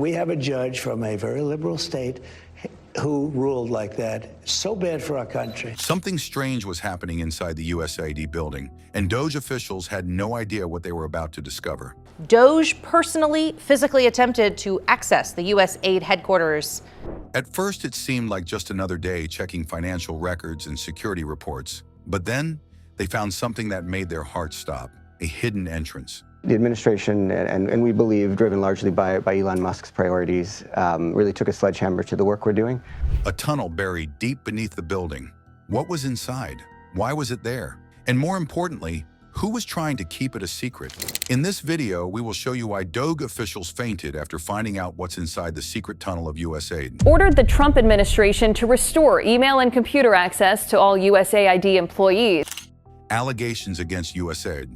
And we have a judge from a very liberal state who ruled like that. So bad for our country. Something strange was happening inside the USAID building, and DOGE officials had no idea what they were about to discover. DOGE personally, physically attempted to access the USAID headquarters. At first, it seemed like just another day checking financial records and security reports. But then, they found something that made their hearts stop, a hidden entrance. The administration, and we believe driven largely by Elon Musk's priorities, really took a sledgehammer to the work we're doing. A tunnel buried deep beneath the building. What was inside? Why was it there? And more importantly, who was trying to keep it a secret? In this video, we will show you why DOGE officials fainted after finding out what's inside the secret tunnel of USAID. Ordered the Trump administration to restore email and computer access to all USAID employees. Allegations against USAID.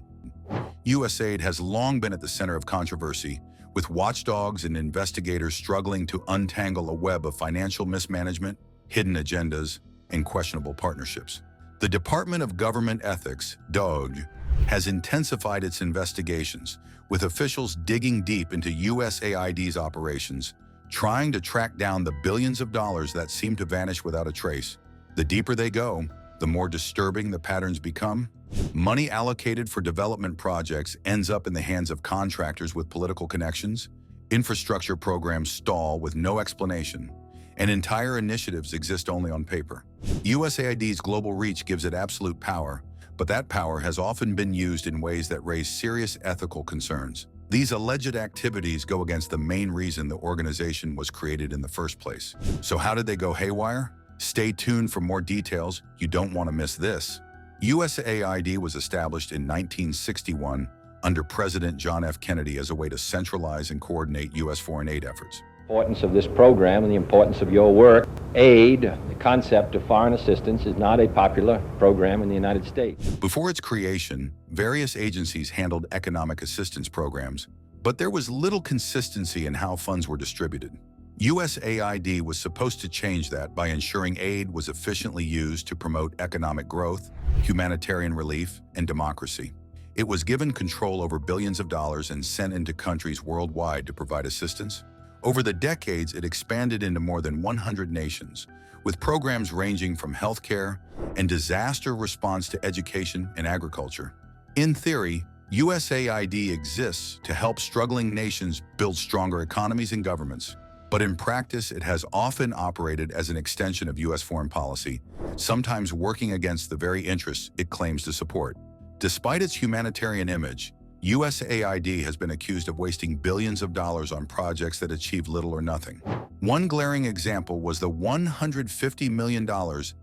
USAID has long been at the center of controversy, with watchdogs and investigators struggling to untangle a web of financial mismanagement, hidden agendas, and questionable partnerships. The Department of Government Ethics, DOGE, has intensified its investigations, with officials digging deep into USAID's operations, trying to track down the billions of dollars that seem to vanish without a trace. The deeper they go, the more disturbing the patterns become. Money allocated for development projects ends up in the hands of contractors with political connections. Infrastructure programs stall with no explanation, and entire initiatives exist only on paper. USAID's global reach gives it absolute power, but that power has often been used in ways that raise serious ethical concerns. These alleged activities go against the main reason the organization was created in the first place. So how did they go haywire? Stay tuned for more details. You don't want to miss this. USAID was established in 1961 under President John F. Kennedy as a way to centralize and coordinate U.S. foreign aid efforts. The importance of this program and the importance of your work. Aid, the concept of foreign assistance, is not a popular program in the United States. Before its creation, various agencies handled economic assistance programs, but there was little consistency in how funds were distributed. USAID was supposed to change that by ensuring aid was efficiently used to promote economic growth, humanitarian relief, and democracy. It was given control over billions of dollars and sent into countries worldwide to provide assistance. Over the decades, it expanded into more than 100 nations, with programs ranging from healthcare and disaster response to education and agriculture. In theory, USAID exists to help struggling nations build stronger economies and governments. But in practice, it has often operated as an extension of U.S. foreign policy, sometimes working against the very interests it claims to support. Despite its humanitarian image, USAID has been accused of wasting billions of dollars on projects that achieve little or nothing. One glaring example was the $150 million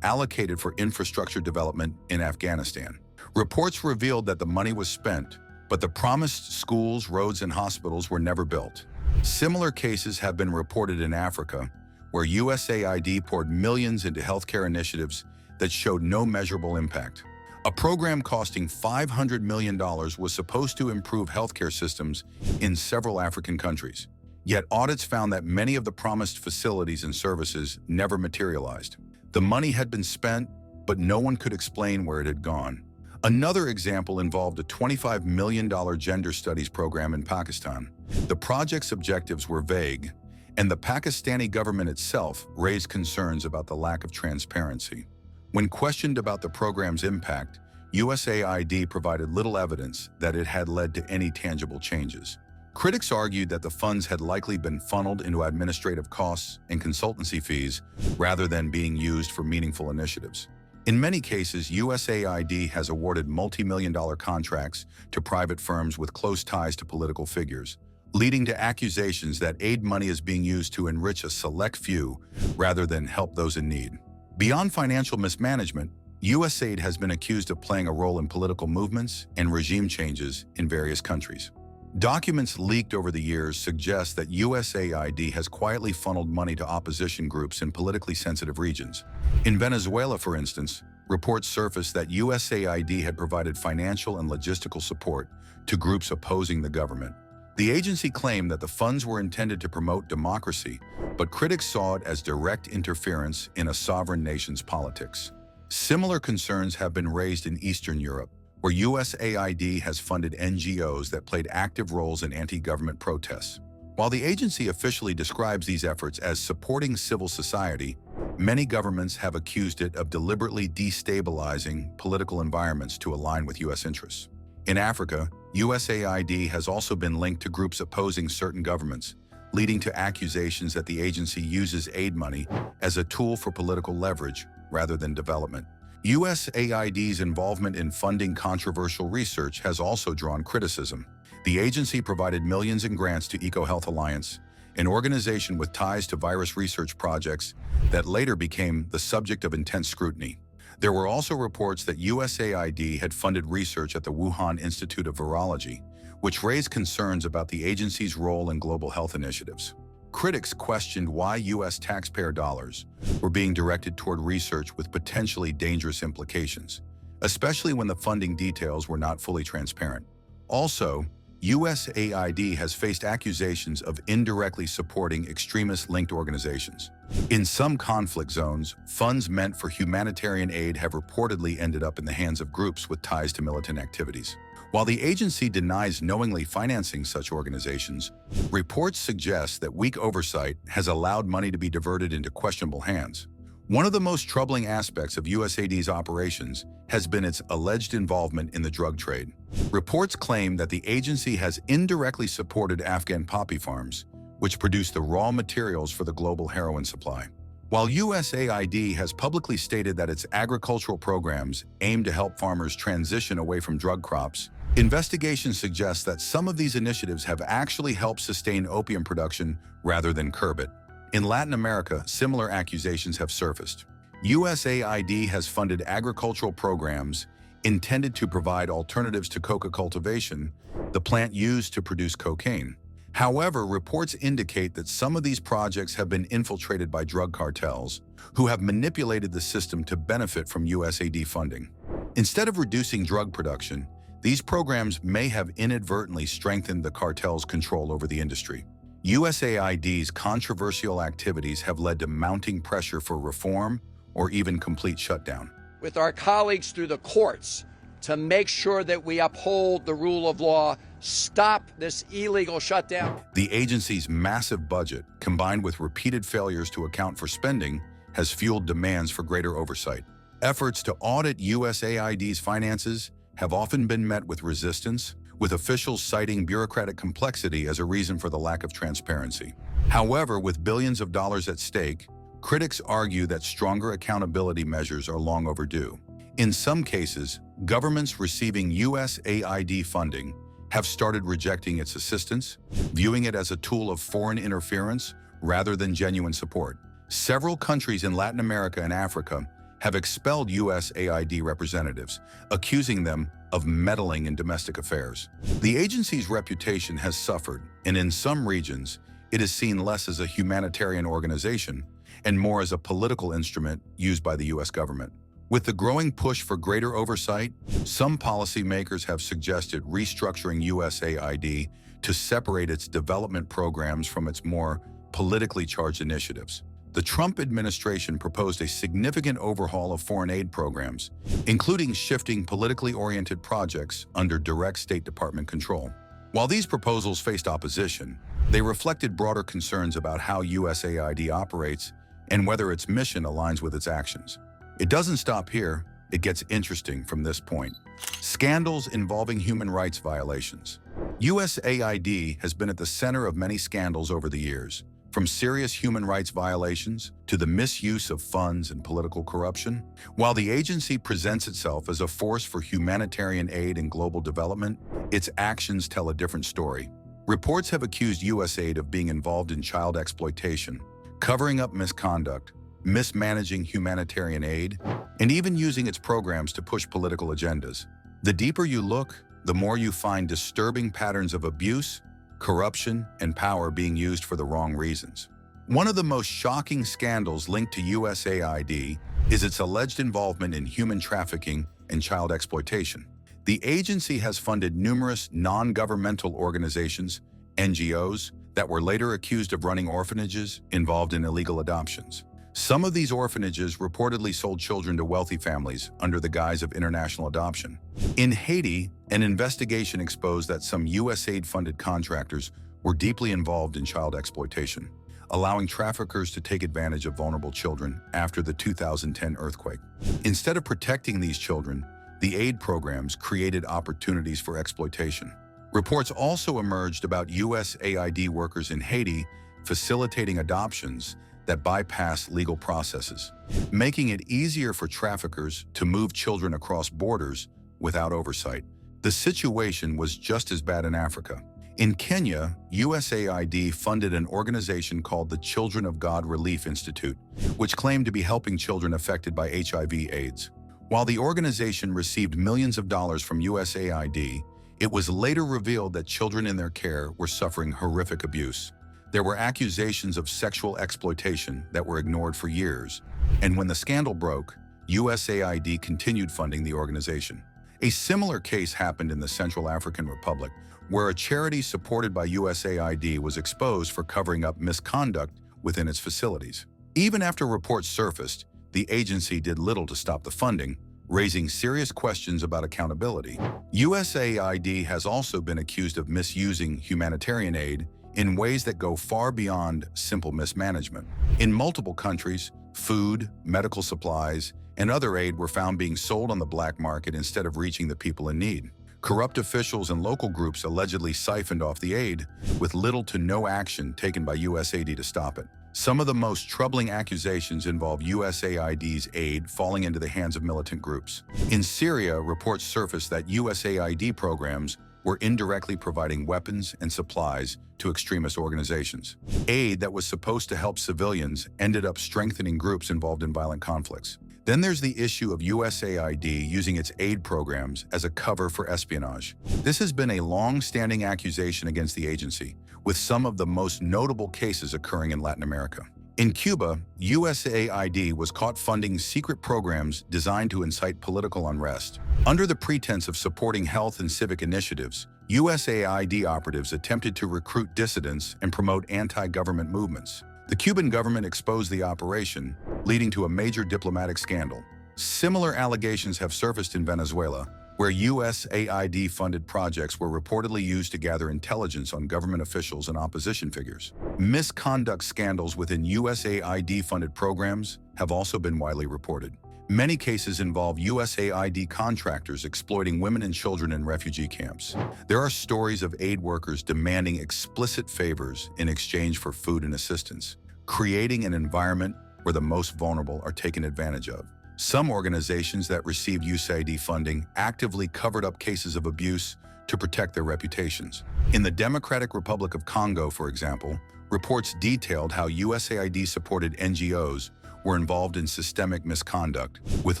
allocated for infrastructure development in Afghanistan. Reports revealed that the money was spent, but the promised schools, roads, and hospitals were never built. Similar cases have been reported in Africa, where USAID poured millions into healthcare initiatives that showed no measurable impact. A program costing $500 million was supposed to improve healthcare systems in several African countries. Yet audits found that many of the promised facilities and services never materialized. The money had been spent, but no one could explain where it had gone. Another example involved a $25 million gender studies program in Pakistan. The project's objectives were vague, and the Pakistani government itself raised concerns about the lack of transparency. When questioned about the program's impact, USAID provided little evidence that it had led to any tangible changes. Critics argued that the funds had likely been funneled into administrative costs and consultancy fees rather than being used for meaningful initiatives. In many cases, USAID has awarded multi-million-dollar contracts to private firms with close ties to political figures, leading to accusations that aid money is being used to enrich a select few rather than help those in need. Beyond financial mismanagement, USAID has been accused of playing a role in political movements and regime changes in various countries. Documents leaked over the years suggest that USAID has quietly funneled money to opposition groups in politically sensitive regions. In Venezuela, for instance, reports surfaced that USAID had provided financial and logistical support to groups opposing the government. The agency claimed that the funds were intended to promote democracy, but critics saw it as direct interference in a sovereign nation's politics. Similar concerns have been raised in Eastern Europe, where USAID has funded NGOs that played active roles in anti-government protests. While the agency officially describes these efforts as supporting civil society, many governments have accused it of deliberately destabilizing political environments to align with U.S. interests. In Africa, USAID has also been linked to groups opposing certain governments, leading to accusations that the agency uses aid money as a tool for political leverage rather than development. USAID's involvement in funding controversial research has also drawn criticism. The agency provided millions in grants to EcoHealth Alliance, an organization with ties to virus research projects that later became the subject of intense scrutiny. There were also reports that USAID had funded research at the Wuhan Institute of Virology, which raised concerns about the agency's role in global health initiatives. Critics questioned why U.S. taxpayer dollars were being directed toward research with potentially dangerous implications, especially when the funding details were not fully transparent. Also, USAID has faced accusations of indirectly supporting extremist-linked organizations. In some conflict zones, funds meant for humanitarian aid have reportedly ended up in the hands of groups with ties to militant activities. While the agency denies knowingly financing such organizations, reports suggest that weak oversight has allowed money to be diverted into questionable hands. One of the most troubling aspects of USAID's operations has been its alleged involvement in the drug trade. Reports claim that the agency has indirectly supported Afghan poppy farms, which produce the raw materials for the global heroin supply. While USAID has publicly stated that its agricultural programs aim to help farmers transition away from drug crops, investigations suggest that some of these initiatives have actually helped sustain opium production rather than curb it. In Latin America, similar accusations have surfaced. USAID has funded agricultural programs intended to provide alternatives to coca cultivation, the plant used to produce cocaine. However, reports indicate that some of these projects have been infiltrated by drug cartels, who have manipulated the system to benefit from USAID funding. Instead of reducing drug production, these programs may have inadvertently strengthened the cartel's control over the industry. USAID's controversial activities have led to mounting pressure for reform or even complete shutdown. With our colleagues through the courts to make sure that we uphold the rule of law, stop this illegal shutdown. The agency's massive budget, combined with repeated failures to account for spending, has fueled demands for greater oversight. Efforts to audit USAID's finances have often been met with resistance, with officials citing bureaucratic complexity as a reason for the lack of transparency. However, with billions of dollars at stake, critics argue that stronger accountability measures are long overdue. In some cases, governments receiving USAID funding have started rejecting its assistance, viewing it as a tool of foreign interference rather than genuine support. Several countries in Latin America and Africa have expelled USAID representatives, accusing them of meddling in domestic affairs. The agency's reputation has suffered, and in some regions, it is seen less as a humanitarian organization and more as a political instrument used by the U.S. government. With the growing push for greater oversight, some policymakers have suggested restructuring USAID to separate its development programs from its more politically charged initiatives. The Trump administration proposed a significant overhaul of foreign aid programs, including shifting politically oriented projects under direct State Department control. While these proposals faced opposition, they reflected broader concerns about how USAID operates and whether its mission aligns with its actions. It doesn't stop here. It gets interesting from this point. Scandals involving human rights violations. USAID has been at the center of many scandals over the years, from serious human rights violations to the misuse of funds and political corruption. While the agency presents itself as a force for humanitarian aid and global development, its actions tell a different story. Reports have accused USAID of being involved in child exploitation, covering up misconduct, mismanaging humanitarian aid, and even using its programs to push political agendas. The deeper you look, the more you find disturbing patterns of abuse, corruption, and power being used for the wrong reasons. One of the most shocking scandals linked to USAID is its alleged involvement in human trafficking and child exploitation. The agency has funded numerous non-governmental organizations, NGOs, that were later accused of running orphanages involved in illegal adoptions. Some of these orphanages reportedly sold children to wealthy families under the guise of international adoption. In Haiti, an investigation exposed that some USAID-funded contractors were deeply involved in child exploitation, allowing traffickers to take advantage of vulnerable children after the 2010 earthquake. Instead of protecting these children, the aid programs created opportunities for exploitation. Reports also emerged about USAID workers in Haiti facilitating adoptions that bypass legal processes, making it easier for traffickers to move children across borders without oversight. The situation was just as bad in Africa. In Kenya, USAID funded an organization called the Children of God Relief Institute, which claimed to be helping children affected by HIV/AIDS. While the organization received millions of dollars from USAID, it was later revealed that children in their care were suffering horrific abuse. There were accusations of sexual exploitation that were ignored for years, and when the scandal broke, USAID continued funding the organization. A similar case happened in the Central African Republic, where a charity supported by USAID was exposed for covering up misconduct within its facilities. Even after reports surfaced, the agency did little to stop the funding, raising serious questions about accountability. USAID has also been accused of misusing humanitarian aid in ways that go far beyond simple mismanagement. In multiple countries, food, medical supplies, and other aid were found being sold on the black market instead of reaching the people in need. Corrupt officials and local groups allegedly siphoned off the aid, with little to no action taken by USAID to stop it. Some of the most troubling accusations involve USAID's aid falling into the hands of militant groups. In Syria, reports surfaced that USAID programs were indirectly providing weapons and supplies to extremist organizations. Aid that was supposed to help civilians ended up strengthening groups involved in violent conflicts. Then there's the issue of USAID using its aid programs as a cover for espionage. This has been a long-standing accusation against the agency, with some of the most notable cases occurring in Latin America. In Cuba, USAID was caught funding secret programs designed to incite political unrest. Under the pretense of supporting health and civic initiatives, USAID operatives attempted to recruit dissidents and promote anti-government movements. The Cuban government exposed the operation, leading to a major diplomatic scandal. Similar allegations have surfaced in Venezuela, where USAID-funded projects were reportedly used to gather intelligence on government officials and opposition figures. Misconduct scandals within USAID-funded programs have also been widely reported. Many cases involve USAID contractors exploiting women and children in refugee camps. There are stories of aid workers demanding explicit favors in exchange for food and assistance, creating an environment where the most vulnerable are taken advantage of. Some organizations that received USAID funding actively covered up cases of abuse to protect their reputations. In the Democratic Republic of Congo, for example, reports detailed how USAID-supported NGOs were involved in systemic misconduct, with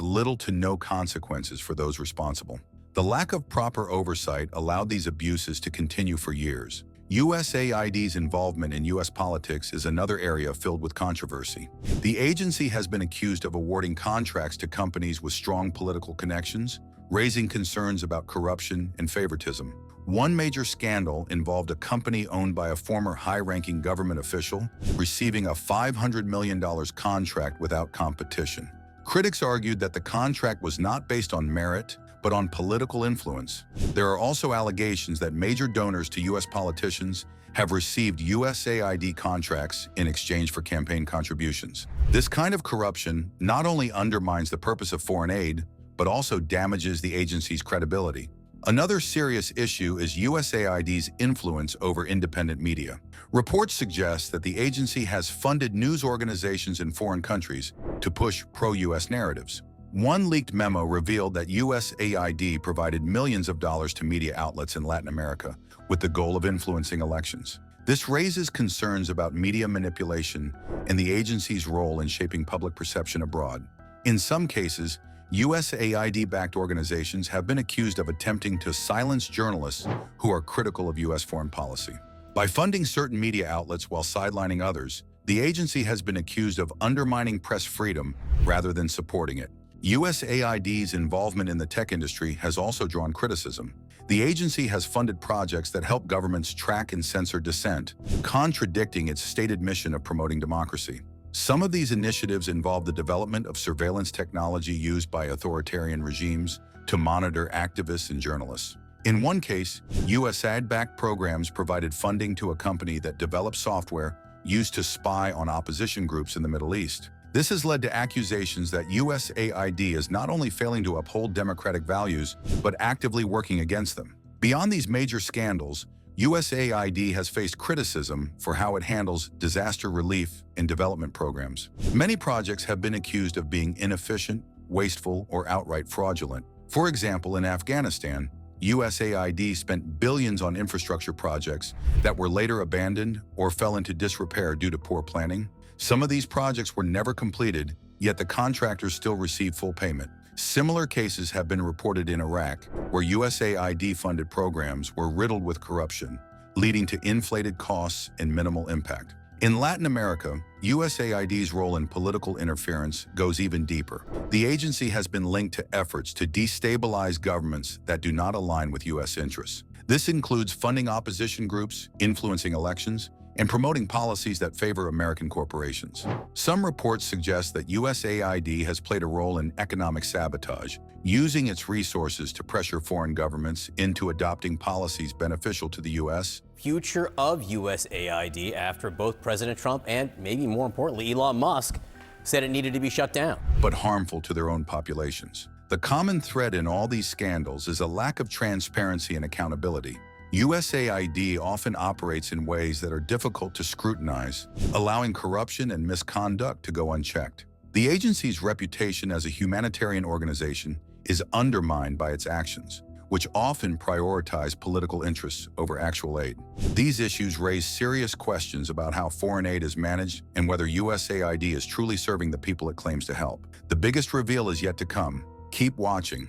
little to no consequences for those responsible. The lack of proper oversight allowed these abuses to continue for years. USAID's involvement in U.S. politics is another area filled with controversy. The agency has been accused of awarding contracts to companies with strong political connections, raising concerns about corruption and favoritism. One major scandal involved a company owned by a former high-ranking government official receiving a $500 million contract without competition. Critics argued that the contract was not based on merit, but on political influence. There are also allegations that major donors to U.S. politicians have received USAID contracts in exchange for campaign contributions. This kind of corruption not only undermines the purpose of foreign aid, but also damages the agency's credibility. Another serious issue is USAID's influence over independent media. Reports suggest that the agency has funded news organizations in foreign countries to push pro-U.S. narratives. One leaked memo revealed that USAID provided millions of dollars to media outlets in Latin America with the goal of influencing elections. This raises concerns about media manipulation and the agency's role in shaping public perception abroad. In some cases, USAID-backed organizations have been accused of attempting to silence journalists who are critical of U.S. foreign policy. By funding certain media outlets while sidelining others, the agency has been accused of undermining press freedom rather than supporting it. USAID's involvement in the tech industry has also drawn criticism. The agency has funded projects that help governments track and censor dissent, contradicting its stated mission of promoting democracy. Some of these initiatives involve the development of surveillance technology used by authoritarian regimes to monitor activists and journalists. In one case, USAID-backed programs provided funding to a company that developed software used to spy on opposition groups in the Middle East. This has led to accusations that USAID is not only failing to uphold democratic values, but actively working against them. Beyond these major scandals, USAID has faced criticism for how it handles disaster relief and development programs. Many projects have been accused of being inefficient, wasteful, or outright fraudulent. For example, in Afghanistan, USAID spent billions on infrastructure projects that were later abandoned or fell into disrepair due to poor planning. Some of these projects were never completed, yet the contractors still received full payment. Similar cases have been reported in Iraq, where USAID-funded programs were riddled with corruption, leading to inflated costs and minimal impact. In Latin America, USAID's role in political interference goes even deeper. The agency has been linked to efforts to destabilize governments that do not align with U.S. interests. This includes funding opposition groups, influencing elections, and promoting policies that favor American corporations. Some reports suggest that USAID has played a role in economic sabotage, using its resources to pressure foreign governments into adopting policies beneficial to the U.S. Future of USAID after both President Trump and, maybe more importantly, Elon Musk said it needed to be shut down. But harmful to their own populations. The common thread in all these scandals is a lack of transparency and accountability. USAID often operates in ways that are difficult to scrutinize, allowing corruption and misconduct to go unchecked. The agency's reputation as a humanitarian organization is undermined by its actions, which often prioritize political interests over actual aid. These issues raise serious questions about how foreign aid is managed and whether USAID is truly serving the people it claims to help. The biggest reveal is yet to come. Keep watching.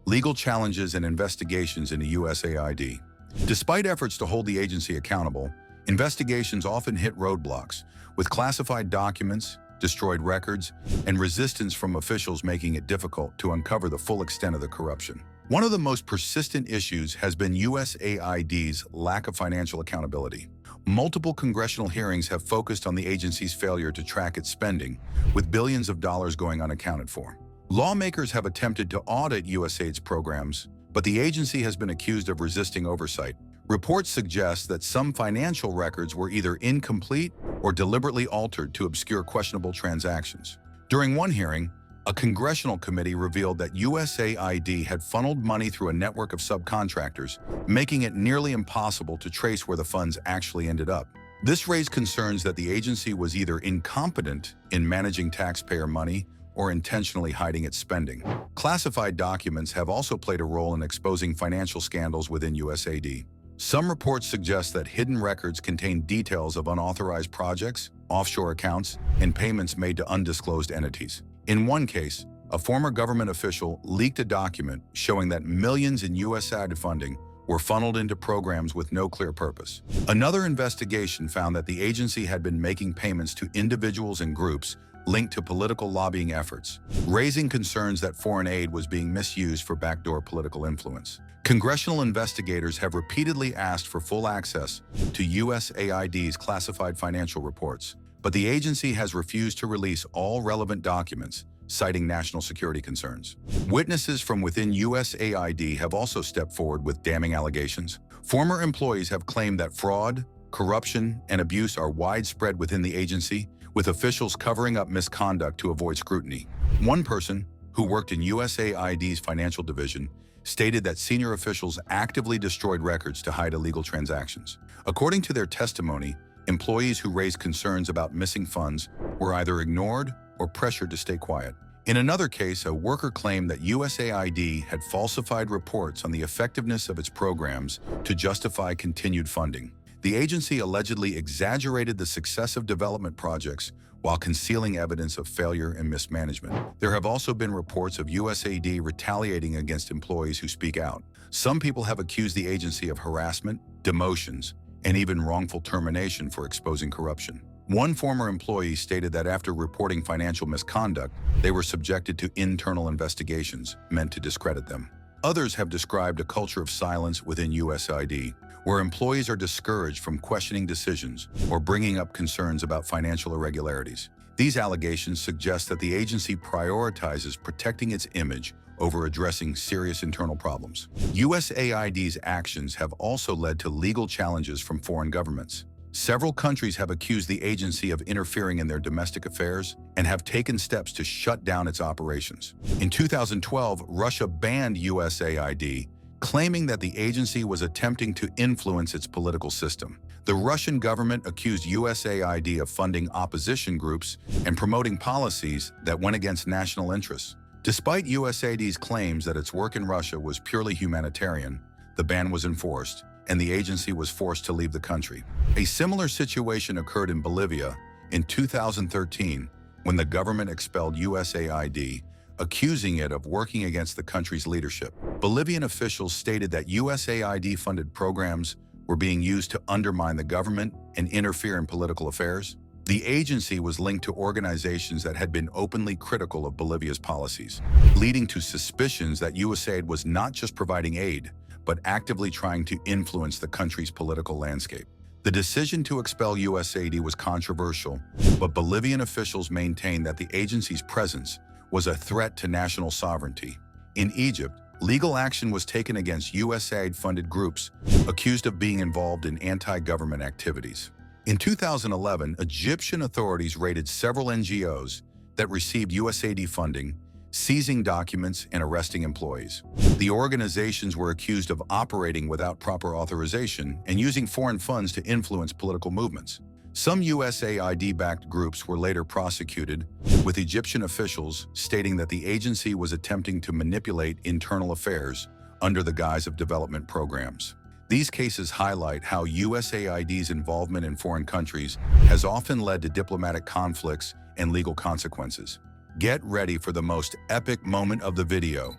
Legal challenges and investigations into USAID. Despite efforts to hold the agency accountable, investigations often hit roadblocks, with classified documents, destroyed records, and resistance from officials making it difficult to uncover the full extent of the corruption. One of the most persistent issues has been USAID's lack of financial accountability. Multiple congressional hearings have focused on the agency's failure to track its spending, with billions of dollars going unaccounted for. Lawmakers have attempted to audit USAID's programs, but the agency has been accused of resisting oversight. Reports suggest that some financial records were either incomplete or deliberately altered to obscure questionable transactions. During one hearing, a congressional committee revealed that USAID had funneled money through a network of subcontractors, making it nearly impossible to trace where the funds actually ended up. This raised concerns that the agency was either incompetent in managing taxpayer money or intentionally hiding its spending. Classified documents have also played a role in exposing financial scandals within USAID. Some reports suggest that hidden records contain details of unauthorized projects, offshore accounts, and payments made to undisclosed entities. In one case, a former government official leaked a document showing that millions in USAID funding were funneled into programs with no clear purpose. Another investigation found that the agency had been making payments to individuals and groups linked to political lobbying efforts, raising concerns that foreign aid was being misused for backdoor political influence. Congressional investigators have repeatedly asked for full access to USAID's classified financial reports, but the agency has refused to release all relevant documents, citing national security concerns. Witnesses from within USAID have also stepped forward with damning allegations. Former employees have claimed that fraud, corruption, and abuse are widespread within the agency, with officials covering up misconduct to avoid scrutiny. One person, who worked in USAID's financial division, stated that senior officials actively destroyed records to hide illegal transactions. According to their testimony, employees who raised concerns about missing funds were either ignored or pressured to stay quiet. In another case, a worker claimed that USAID had falsified reports on the effectiveness of its programs to justify continued funding. The agency allegedly exaggerated the success of development projects while concealing evidence of failure and mismanagement. There have also been reports of USAID retaliating against employees who speak out. Some people have accused the agency of harassment, demotions, and even wrongful termination for exposing corruption. One former employee stated that after reporting financial misconduct, they were subjected to internal investigations meant to discredit them. Others have described a culture of silence within USAID, where employees are discouraged from questioning decisions or bringing up concerns about financial irregularities. These allegations suggest that the agency prioritizes protecting its image over addressing serious internal problems. USAID's actions have also led to legal challenges from foreign governments. Several countries have accused the agency of interfering in their domestic affairs and have taken steps to shut down its operations. In 2012, Russia banned USAID, claiming that the agency was attempting to influence its political system. The Russian government accused USAID of funding opposition groups and promoting policies that went against national interests. Despite USAID's claims that its work in Russia was purely humanitarian, the ban was enforced, and the agency was forced to leave the country. A similar situation occurred in Bolivia in 2013 when the government expelled USAID, accusing it of working against the country's leadership. Bolivian officials stated that USAID-funded programs were being used to undermine the government and interfere in political affairs. The agency was linked to organizations that had been openly critical of Bolivia's policies, leading to suspicions that USAID was not just providing aid, but actively trying to influence the country's political landscape. The decision to expel USAID was controversial, but Bolivian officials maintained that the agency's presence was a threat to national sovereignty. In Egypt, legal action was taken against USAID-funded groups accused of being involved in anti-government activities. In 2011, Egyptian authorities raided several NGOs that received USAID funding, seizing documents and arresting employees. The organizations were accused of operating without proper authorization and using foreign funds to influence political movements. Some USAID-backed groups were later prosecuted, with Egyptian officials stating that the agency was attempting to manipulate internal affairs under the guise of development programs. These cases highlight how USAID's involvement in foreign countries has often led to diplomatic conflicts and legal consequences. Get ready for the most epic moment of the video: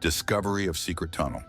discovery of secret tunnel.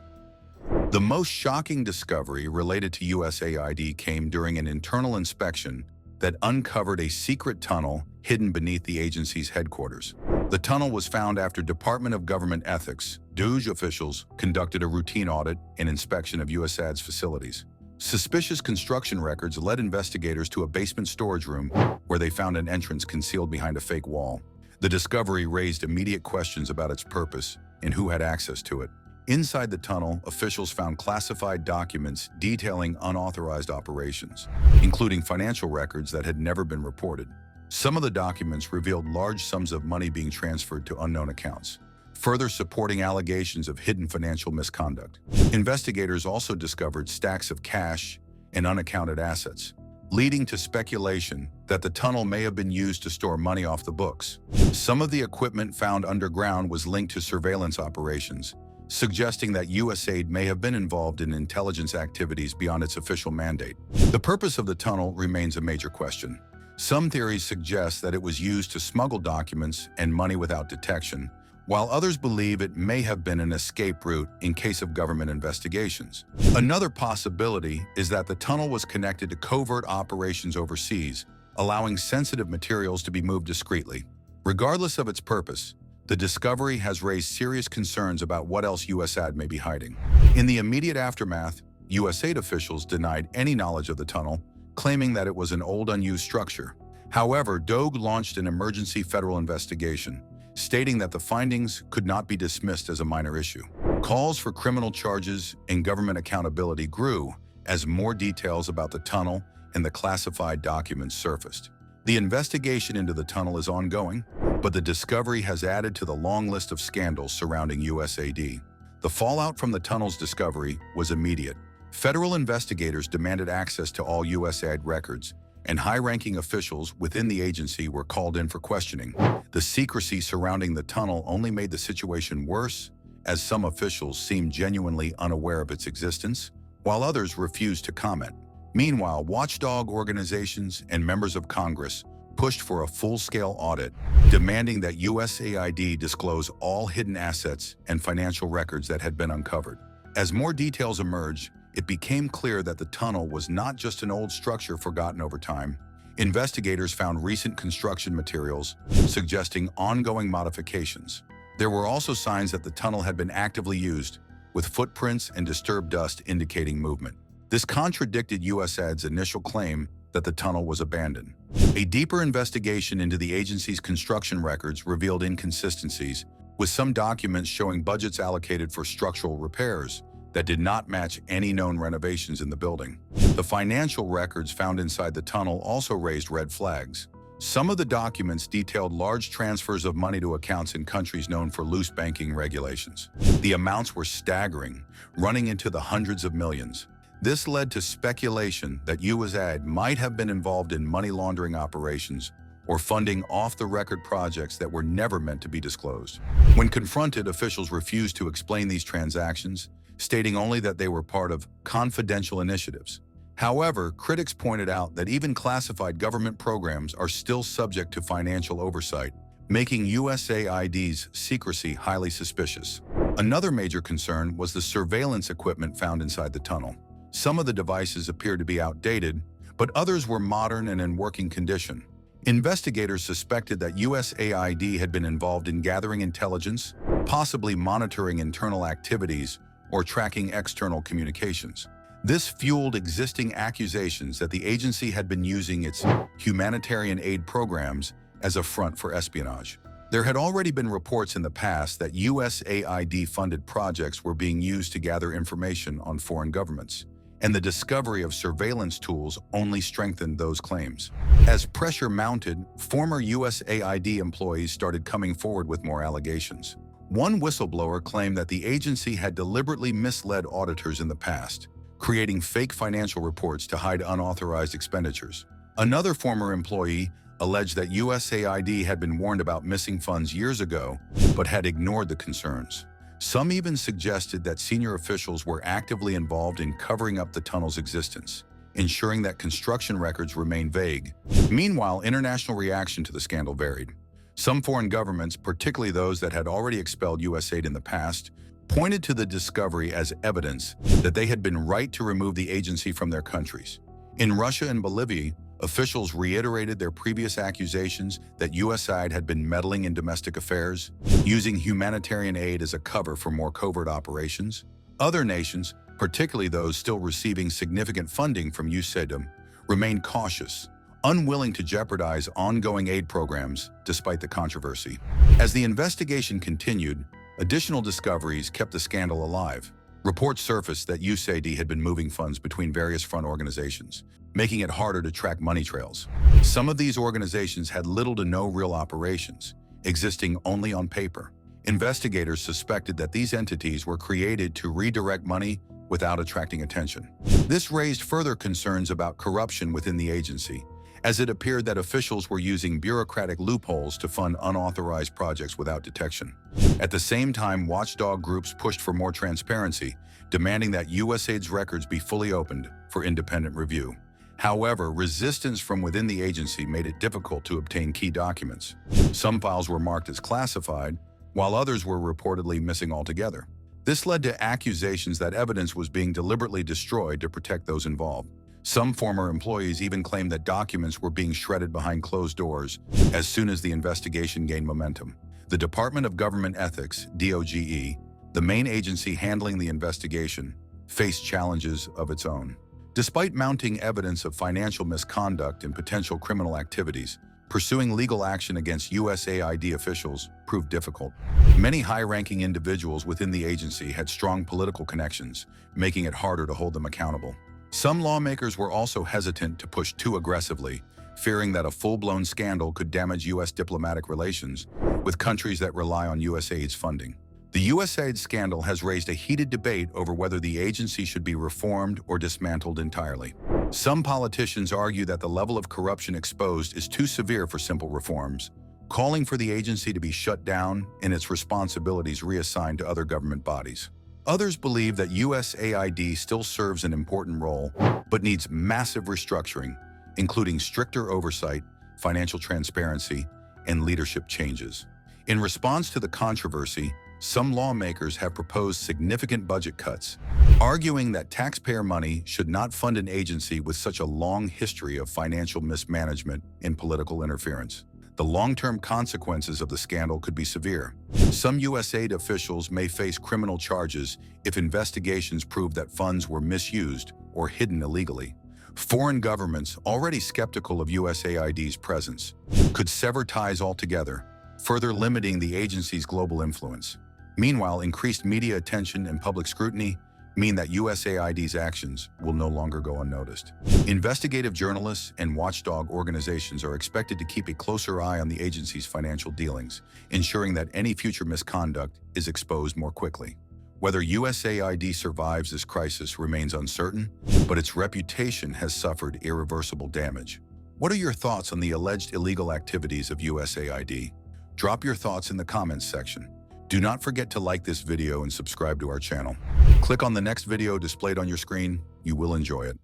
The most shocking discovery related to USAID came during an internal inspection that uncovered a secret tunnel hidden beneath the agency's headquarters. The tunnel was found after Department of Government Ethics, DOGE officials conducted a routine audit and inspection of USAID's facilities. Suspicious construction records led investigators to a basement storage room where they found an entrance concealed behind a fake wall. The discovery raised immediate questions about its purpose and who had access to it. Inside the tunnel, officials found classified documents detailing unauthorized operations, including financial records that had never been reported. Some of the documents revealed large sums of money being transferred to unknown accounts, further supporting allegations of hidden financial misconduct. Investigators also discovered stacks of cash and unaccounted assets, leading to speculation that the tunnel may have been used to store money off the books. Some of the equipment found underground was linked to surveillance operations, suggesting that USAID may have been involved in intelligence activities beyond its official mandate. The purpose of the tunnel remains a major question. Some theories suggest that it was used to smuggle documents and money without detection, while others believe it may have been an escape route in case of government investigations. Another possibility is that the tunnel was connected to covert operations overseas, allowing sensitive materials to be moved discreetly. Regardless of its purpose, the discovery has raised serious concerns about what else USAID may be hiding. In the immediate aftermath, USAID officials denied any knowledge of the tunnel, claiming that it was an old, unused structure. However, DOGE launched an emergency federal investigation, stating that the findings could not be dismissed as a minor issue. Calls for criminal charges and government accountability grew as more details about the tunnel and the classified documents surfaced. The investigation into the tunnel is ongoing, but the discovery has added to the long list of scandals surrounding USAID. The fallout from the tunnel's discovery was immediate. Federal investigators demanded access to all USAID records, and high-ranking officials within the agency were called in for questioning. The secrecy surrounding the tunnel only made the situation worse, as some officials seemed genuinely unaware of its existence, while others refused to comment. Meanwhile, watchdog organizations and members of Congress pushed for a full-scale audit, demanding that USAID disclose all hidden assets and financial records that had been uncovered. As more details emerged, it became clear that the tunnel was not just an old structure forgotten over time. Investigators found recent construction materials suggesting ongoing modifications. There were also signs that the tunnel had been actively used, with footprints and disturbed dust indicating movement. This contradicted USAID's initial claim that the tunnel was abandoned. A deeper investigation into the agency's construction records revealed inconsistencies, with some documents showing budgets allocated for structural repairs that did not match any known renovations in the building. The financial records found inside the tunnel also raised red flags. Some of the documents detailed large transfers of money to accounts in countries known for loose banking regulations. The amounts were staggering, running into the hundreds of millions. This led to speculation that USAID might have been involved in money laundering operations or funding off-the-record projects that were never meant to be disclosed. When confronted, officials refused to explain these transactions, stating only that they were part of confidential initiatives. However, critics pointed out that even classified government programs are still subject to financial oversight, making USAID's secrecy highly suspicious. Another major concern was the surveillance equipment found inside the tunnel. Some of the devices appeared to be outdated, but others were modern and in working condition. Investigators suspected that USAID had been involved in gathering intelligence, possibly monitoring internal activities or tracking external communications. This fueled existing accusations that the agency had been using its humanitarian aid programs as a front for espionage. There had already been reports in the past that USAID-funded projects were being used to gather information on foreign governments, and the discovery of surveillance tools only strengthened those claims. As pressure mounted, former USAID employees started coming forward with more allegations. One whistleblower claimed that the agency had deliberately misled auditors in the past, creating fake financial reports to hide unauthorized expenditures. Another former employee alleged that USAID had been warned about missing funds years ago, but had ignored the concerns. Some even suggested that senior officials were actively involved in covering up the tunnel's existence, ensuring that construction records remained vague. Meanwhile, international reaction to the scandal varied. Some foreign governments, particularly those that had already expelled USAID in the past, pointed to the discovery as evidence that they had been right to remove the agency from their countries. In Russia and Bolivia, officials reiterated their previous accusations that USAID had been meddling in domestic affairs, using humanitarian aid as a cover for more covert operations. Other nations, particularly those still receiving significant funding from USAID, remained cautious, unwilling to jeopardize ongoing aid programs despite the controversy. As the investigation continued, additional discoveries kept the scandal alive. Reports surfaced that USAID had been moving funds between various front organizations, making it harder to track money trails. Some of these organizations had little to no real operations, existing only on paper. Investigators suspected that these entities were created to redirect money without attracting attention. This raised further concerns about corruption within the agency, as it appeared that officials were using bureaucratic loopholes to fund unauthorized projects without detection. At the same time, watchdog groups pushed for more transparency, demanding that USAID's records be fully opened for independent review. However, resistance from within the agency made it difficult to obtain key documents. Some files were marked as classified, while others were reportedly missing altogether. This led to accusations that evidence was being deliberately destroyed to protect those involved. Some former employees even claimed that documents were being shredded behind closed doors as soon as the investigation gained momentum. The Department of Government Ethics, DOGE, the main agency handling the investigation, faced challenges of its own. Despite mounting evidence of financial misconduct and potential criminal activities, pursuing legal action against USAID officials proved difficult. Many high-ranking individuals within the agency had strong political connections, making it harder to hold them accountable. Some lawmakers were also hesitant to push too aggressively, fearing that a full-blown scandal could damage U.S. diplomatic relations with countries that rely on USAID's funding. The USAID scandal has raised a heated debate over whether the agency should be reformed or dismantled entirely. Some politicians argue that the level of corruption exposed is too severe for simple reforms, calling for the agency to be shut down and its responsibilities reassigned to other government bodies. Others believe that USAID still serves an important role, but needs massive restructuring, including stricter oversight, financial transparency, and leadership changes. In response to the controversy, some lawmakers have proposed significant budget cuts, arguing that taxpayer money should not fund an agency with such a long history of financial mismanagement and political interference. The long-term consequences of the scandal could be severe. Some USAID officials may face criminal charges if investigations prove that funds were misused or hidden illegally. Foreign governments, already skeptical of USAID's presence, could sever ties altogether, further limiting the agency's global influence. Meanwhile, increased media attention and public scrutiny mean that USAID's actions will no longer go unnoticed. Investigative journalists and watchdog organizations are expected to keep a closer eye on the agency's financial dealings, ensuring that any future misconduct is exposed more quickly. Whether USAID survives this crisis remains uncertain, but its reputation has suffered irreversible damage. What are your thoughts on the alleged illegal activities of USAID? Drop your thoughts in the comments section. Do not forget to like this video and subscribe to our channel. Click on the next video displayed on your screen. You will enjoy it.